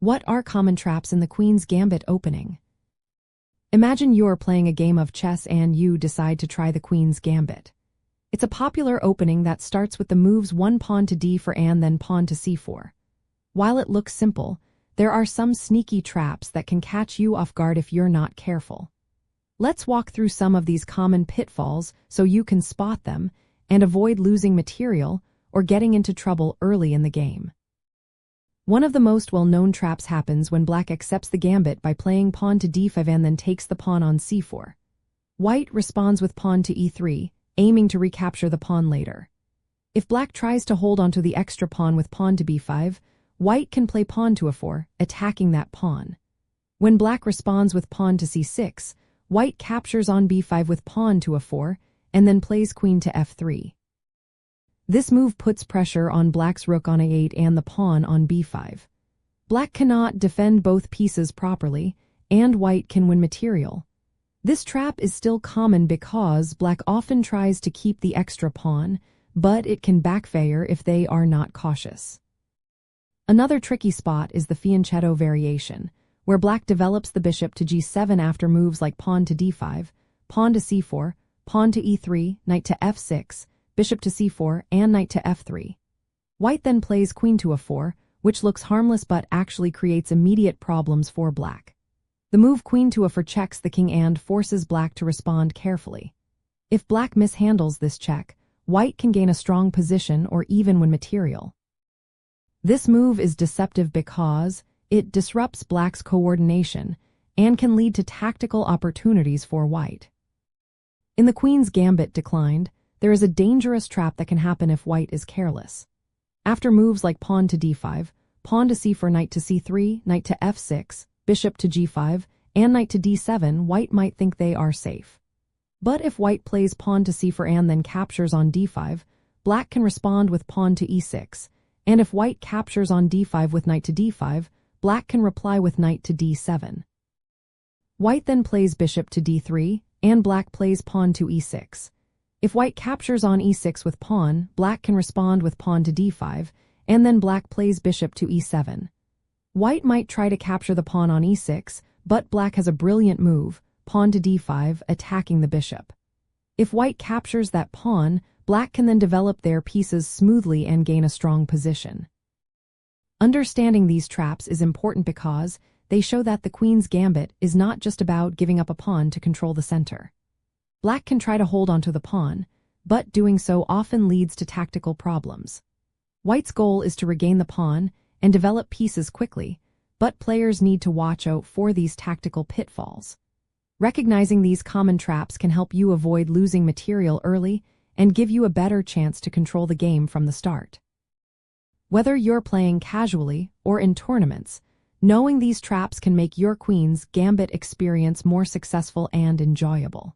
What are common traps in the Queen's Gambit opening? Imagine you're playing a game of chess and you decide to try the Queen's Gambit. It's a popular opening that starts with the moves one pawn to d4 and then pawn to c4. While it looks simple, there are some sneaky traps that can catch you off guard if you're not careful. Let's walk through some of these common pitfalls so you can spot them and avoid losing material or getting into trouble early in the game. One of the most well-known traps happens when Black accepts the gambit by playing pawn to d5 and then takes the pawn on c4. White responds with pawn to e3, aiming to recapture the pawn later. If Black tries to hold onto the extra pawn with pawn to b5, White can play pawn to a4, attacking that pawn. When Black responds with pawn to c6, White captures on b5 with pawn to a4, and then plays queen to f3. This move puts pressure on Black's rook on a8 and the pawn on b5. Black cannot defend both pieces properly, and White can win material. This trap is still common because Black often tries to keep the extra pawn, but it can backfire if they are not cautious. Another tricky spot is the fianchetto variation, where Black develops the bishop to g7 after moves like pawn to d5, pawn to c4, pawn to e3, knight to f6, bishop to c4, and knight to f3. White then plays queen to a4, which looks harmless but actually creates immediate problems for Black. The move queen to a4 checks the king and forces Black to respond carefully. If Black mishandles this check, White can gain a strong position or even win material. This move is deceptive because it disrupts Black's coordination and can lead to tactical opportunities for White. In the Queen's Gambit declined, there is a dangerous trap that can happen if White is careless. After moves like pawn to d5, pawn to c4, knight to c3, knight to f6, bishop to g5, and knight to d7, White might think they are safe. But if White plays pawn to c4 and then captures on d5, Black can respond with pawn to e6, and if White captures on d5 with knight to d5, Black can reply with knight to d7. White then plays bishop to d3, and Black plays pawn to e6. If White captures on e6 with pawn, Black can respond with pawn to d5, and then Black plays bishop to e7. White might try to capture the pawn on e6, but Black has a brilliant move, pawn to d5, attacking the bishop. If White captures that pawn, Black can then develop their pieces smoothly and gain a strong position. Understanding these traps is important because they show that the Queen's Gambit is not just about giving up a pawn to control the center. Black can try to hold onto the pawn, but doing so often leads to tactical problems. White's goal is to regain the pawn and develop pieces quickly, but players need to watch out for these tactical pitfalls. Recognizing these common traps can help you avoid losing material early and give you a better chance to control the game from the start. Whether you're playing casually or in tournaments, knowing these traps can make your Queen's Gambit experience more successful and enjoyable.